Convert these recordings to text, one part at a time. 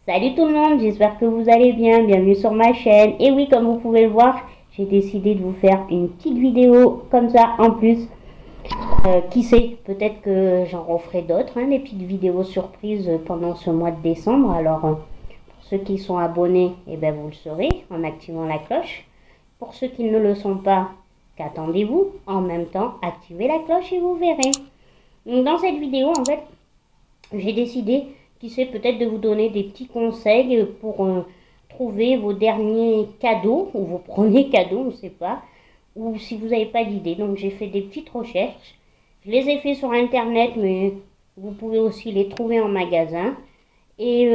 Salut tout le monde, j'espère que vous allez bien, bienvenue sur ma chaîne. Et oui, comme vous pouvez le voir, j'ai décidé de vous faire une petite vidéo comme ça en plus. Qui sait, peut-être que j'en referai d'autres, des petites vidéos surprises pendant ce mois de décembre. Alors, pour ceux qui sont abonnés, eh ben, vous le saurez en activant la cloche. Pour ceux qui ne le sont pas, qu'attendez-vous? En même temps, activez la cloche et vous verrez. Donc, dans cette vidéo, en fait, j'ai décidé, qui sait, peut-être de vous donner des petits conseils pour trouver vos derniers cadeaux ou vos premiers cadeaux, on ne sait pas, ou si vous n'avez pas d'idée. Donc j'ai fait des petites recherches. Je les ai fait sur internet, mais vous pouvez aussi les trouver en magasin. Et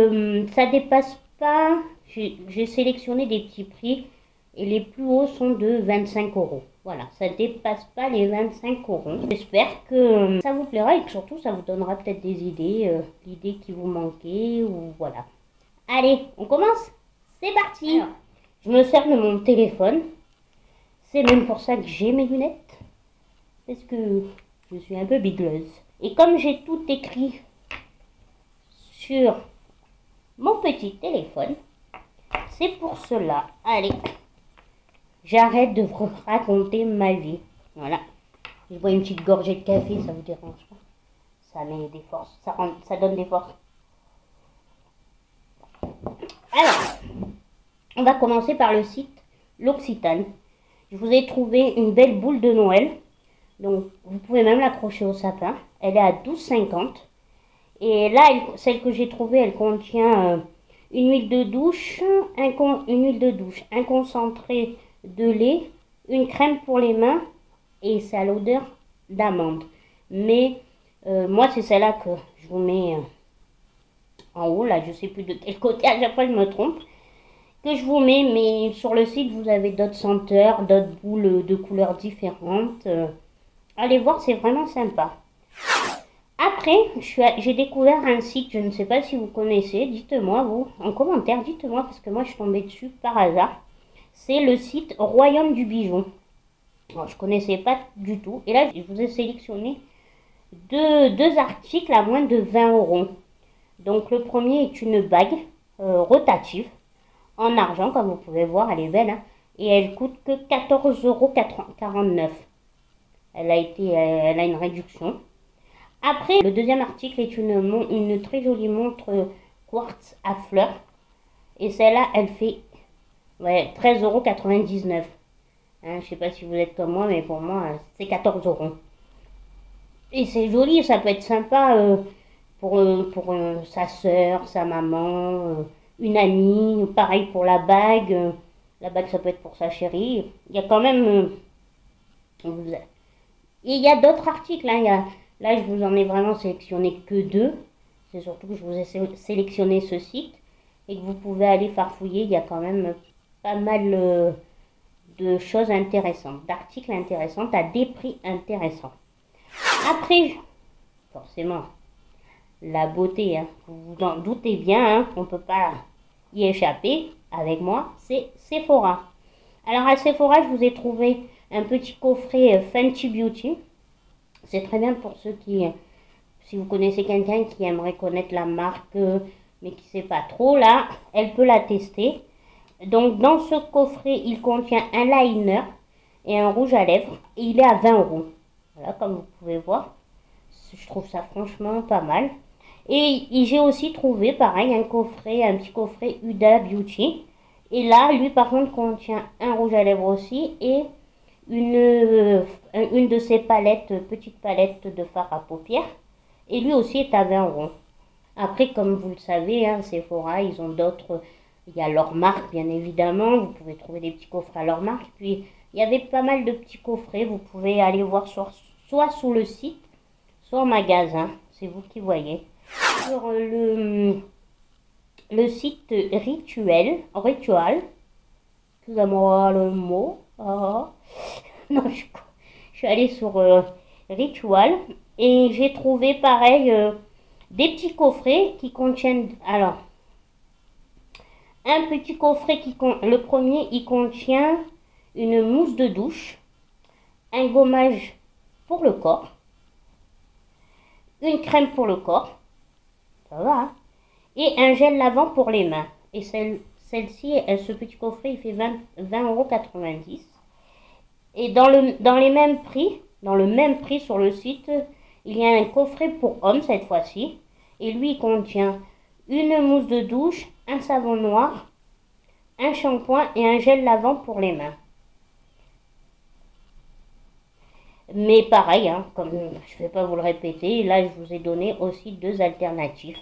ça dépasse pas, j'ai sélectionné des petits prix et les plus hauts sont de 25 euros. Voilà, ça dépasse pas les 25 euros. J'espère que ça vous plaira et que surtout ça vous donnera peut-être des idées, l'idée qui vous manquait ou voilà. Allez, on commence? C'est parti! Alors, je me sers de mon téléphone. C'est même pour ça que j'ai mes lunettes. Parce que je suis un peu bigleuse. Et comme j'ai tout écrit sur mon petit téléphone, c'est pour cela. Allez, j'arrête de vous raconter ma vie. Voilà. Je bois une petite gorgée de café, ça vous dérange pas? Ça met des forces, ça donne des forces. Alors, on va commencer par le site L'Occitane. Je vous ai trouvé une belle boule de Noël. Donc, vous pouvez même l'accrocher au sapin. Elle est à 12,50 €. Et là, celle que j'ai trouvée, elle contient une huile de douche, un concentré de lait, une crème pour les mains et ça a l'odeur d'amande. Mais moi, c'est celle-là que je vous mets en haut. Là, je ne sais plus de quel côté, à chaque fois je me trompe. Que je vous mets, mais sur le site, vous avez d'autres senteurs, d'autres boules de couleurs différentes. Allez voir, c'est vraiment sympa. Après, j'ai découvert un site, je ne sais pas si vous connaissez, dites-moi vous, en commentaire, dites-moi, parce que moi je suis tombée dessus par hasard. C'est le site Royaume du Bijou. Alors, je ne connaissais pas du tout. Et là, je vous ai sélectionné deux articles à moins de 20 €. Donc le premier est une bague rotative en argent, comme vous pouvez voir, elle est belle, et elle coûte que 14,49 €. Elle a une réduction. Après, le deuxième article est une très jolie montre quartz à fleurs. Et celle-là, elle fait 13,99 €. Je ne sais pas si vous êtes comme moi, mais pour moi, c'est 14 €. Et c'est joli, ça peut être sympa pour sa soeur, sa maman, une amie. Pareil pour la bague. La bague, ça peut être pour sa chérie. Il y a quand même... et il y a d'autres articles. Là, je vous en ai vraiment sélectionné que 2. C'est surtout que je vous ai sélectionné ce site et que vous pouvez aller farfouiller. Il y a quand même pas mal de choses intéressantes, d'articles intéressants à des prix intéressants. Après, forcément, la beauté, vous vous en doutez bien, on ne peut pas y échapper avec moi, c'est Sephora. Alors à Sephora, je vous ai trouvé un petit coffret Fenty Beauty. C'est très bien pour ceux si vous connaissez quelqu'un qui aimerait connaître la marque, mais qui ne sait pas trop, là, elle peut la tester. Donc, dans ce coffret, il contient un liner et un rouge à lèvres. Et il est à 20 €. Voilà, comme vous pouvez voir. Je trouve ça franchement pas mal. Et j'ai aussi trouvé, pareil, un petit coffret Huda Beauty. Et là, lui, par contre, contient un rouge à lèvres aussi et une de ces petites palettes de fard à paupières. Et lui aussi est à 20 €. Après, comme vous le savez, Sephora, ils ont d'autres... Il y a leur marque, bien évidemment. Vous pouvez trouver des petits coffrets à leur marque. Puis, il y avait pas mal de petits coffrets. Vous pouvez aller voir soit sous le site, soit en magasin. C'est vous qui voyez. Sur le site Ritual. Excusez-moi le mot. Non, je suis allée sur Ritual et j'ai trouvé pareil des petits coffrets qui contiennent... Alors, un petit coffret le premier, il contient une mousse de douche, un gommage pour le corps, une crème pour le corps, ça va, et un gel lavant pour les mains. Et celle-ci, ce petit coffret, il fait 20,90 €. Et dans le même prix sur le site, il y a un coffret pour hommes cette fois-ci. Et lui, il contient une mousse de douche, un savon noir, un shampoing et un gel lavant pour les mains. Mais pareil, hein, comme je ne vais pas vous le répéter, là je vous ai donné aussi deux alternatives.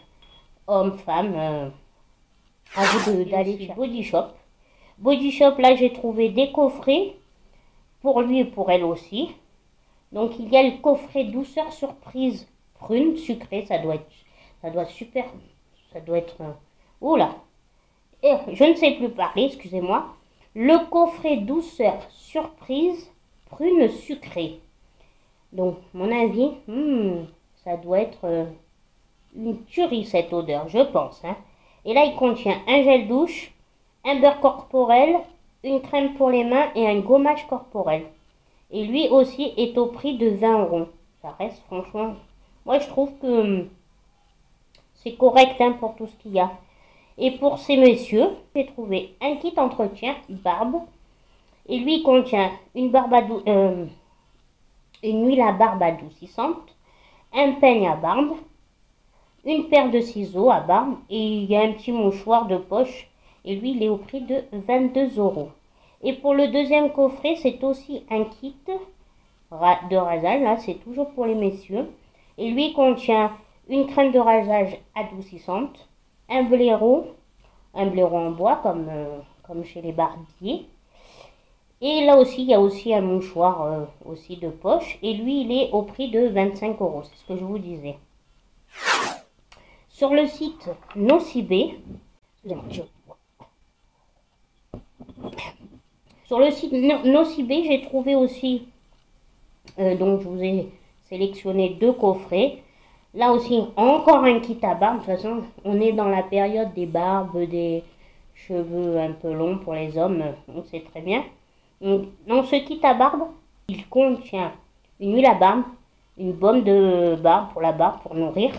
Homme, femme, à vous d'aller chez Body Shop. Body Shop, là j'ai trouvé des coffrets pour lui et pour elle aussi. Donc il y a le coffret douceur surprise prune sucrée, ça doit être super, ça doit être, oula, et je ne sais plus parler, excusez-moi. Le coffret douceur surprise prune sucrée. Donc mon avis, ça doit être une tuerie cette odeur, je pense, hein. Et là il contient un gel douche, un beurre corporel, une crème pour les mains et un gommage corporel. Et lui aussi est au prix de 20 €. Ça reste franchement, moi je trouve que c'est correct, hein, pour tout ce qu'il y a. Et pour ces messieurs, j'ai trouvé un kit entretien barbe. Et lui il contient une huile à barbe adoucissante, un peigne à barbe, une paire de ciseaux à barbe et il y a un petit mouchoir de poche. Et lui il est au prix de 22 €. Et pour le deuxième coffret, c'est aussi un kit de rasage. Là, c'est toujours pour les messieurs. Et lui contient une crème de rasage adoucissante, un blaireau en bois comme chez les barbiers. Et là aussi, il y a aussi un mouchoir aussi de poche. Et lui, il est au prix de 25 €. C'est ce que je vous disais. Sur le site Nocibé, sur le site Nocibé, j'ai trouvé aussi, donc je vous ai sélectionné deux coffrets. Là aussi, encore un kit à barbe. De toute façon, on est dans la période des barbes, des cheveux un peu longs pour les hommes, on sait très bien. Donc, dans ce kit à barbe, il contient une huile à barbe, une baume de barbe pour la barbe, pour nourrir,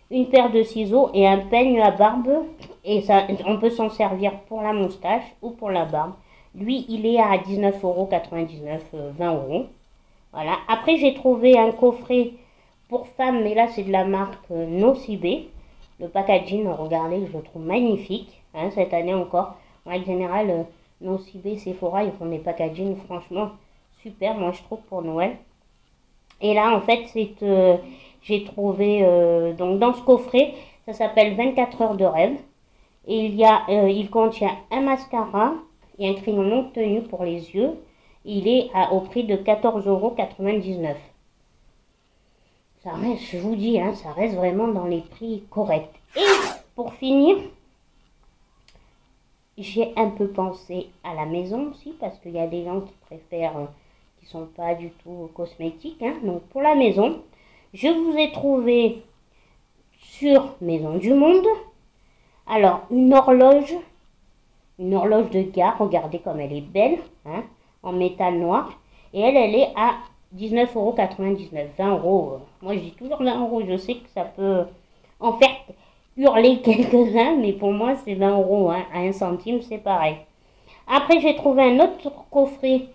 une paire de ciseaux et un peigne à barbe. Et ça, on peut s'en servir pour la moustache ou pour la barbe. Lui, il est à 19,99 €, 20 €. Voilà. Après, j'ai trouvé un coffret pour femmes, mais là, c'est de la marque Nocibé. Le packaging, regardez, je le trouve magnifique, hein, cette année encore. En règle générale, Nocibé, Sephora, ils font des packaging franchement super, moi, je trouve, pour Noël. Et là, en fait, j'ai trouvé, donc dans ce coffret, ça s'appelle 24 heures de rêve. Et il contient un mascara et un crayon longue tenue pour les yeux. Il est au prix de 14,99 €. Ça reste, je vous dis, hein, ça reste vraiment dans les prix corrects. Et pour finir, j'ai un peu pensé à la maison aussi, parce qu'il y a des gens qui préfèrent, qui sont pas du tout cosmétiques, hein. Donc pour la maison, je vous ai trouvé sur Maison du Monde, alors une horloge de gare, regardez comme elle est belle, hein, en métal noir, et elle est à 19,99 €, 20 €. Moi je dis toujours 20 €, je sais que ça peut en faire hurler quelques-uns, mais pour moi c'est 20 €, hein, à 1 centime c'est pareil. Après j'ai trouvé un autre coffret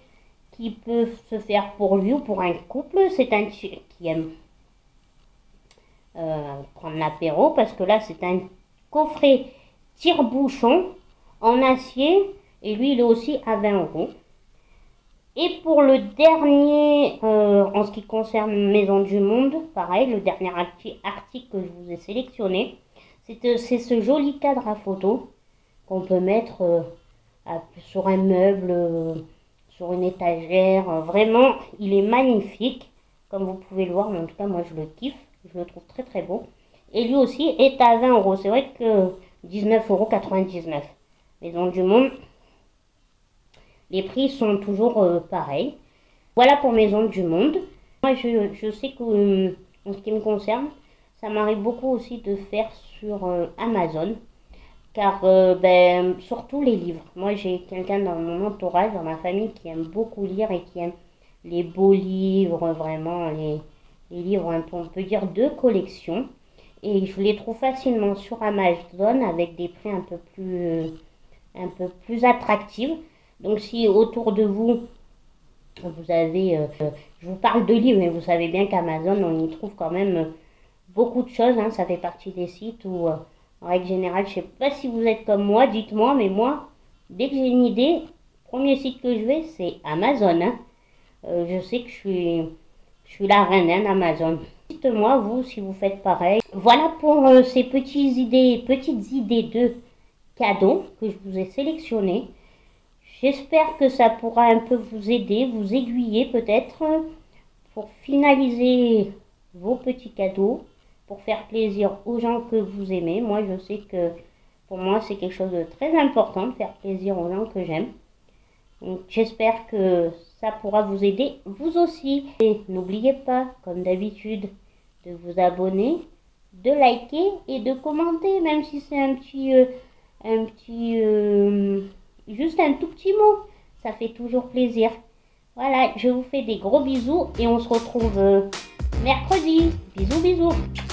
qui peut se faire pour lui ou pour un couple, c'est un qui aime prendre l'apéro, parce que là c'est un coffret tire-bouchon en acier et lui il est aussi à 20 €. Et pour le dernier, en ce qui concerne Maison du Monde, pareil, le dernier article que je vous ai sélectionné, c'est ce joli cadre à photo qu'on peut mettre sur un meuble, sur une étagère. Vraiment, il est magnifique, comme vous pouvez le voir, mais en tout cas moi je le kiffe, je le trouve très très beau. Et lui aussi est à 20 €, c'est vrai que 19,99 €. Maison du Monde, les prix sont toujours pareils. Voilà pour Maison du Monde. Moi, je sais que, en ce qui me concerne, ça m'arrive beaucoup aussi de faire sur Amazon. Car, surtout les livres. Moi, j'ai quelqu'un dans mon entourage, dans ma famille, qui aime beaucoup lire et qui aime les beaux livres, vraiment, les livres, on peut dire, de collection. et je les trouve facilement sur Amazon avec des prix un peu plus attractifs. Donc si autour de vous, vous avez, je vous parle de livres, mais vous savez bien qu'Amazon, on y trouve quand même beaucoup de choses, hein. Ça fait partie des sites où, en règle générale, je sais pas si vous êtes comme moi, dites-moi, mais moi, dès que j'ai une idée, premier site que je vais, c'est Amazon, hein. Je sais que je suis la reine, hein, d'Amazon. Dites-moi, vous, si vous faites pareil. Voilà pour ces petites idées de cadeaux que je vous ai sélectionnés. J'espère que ça pourra un peu vous aider, vous aiguiller peut-être pour finaliser vos petits cadeaux, pour faire plaisir aux gens que vous aimez. Moi, je sais que pour moi, c'est quelque chose de très important de faire plaisir aux gens que j'aime. Donc, j'espère que ça pourra vous aider, vous aussi. Et n'oubliez pas, comme d'habitude, de vous abonner, de liker et de commenter, même si c'est juste un tout petit mot. Ça fait toujours plaisir. Voilà, je vous fais des gros bisous et on se retrouve mercredi. Bisous, bisous.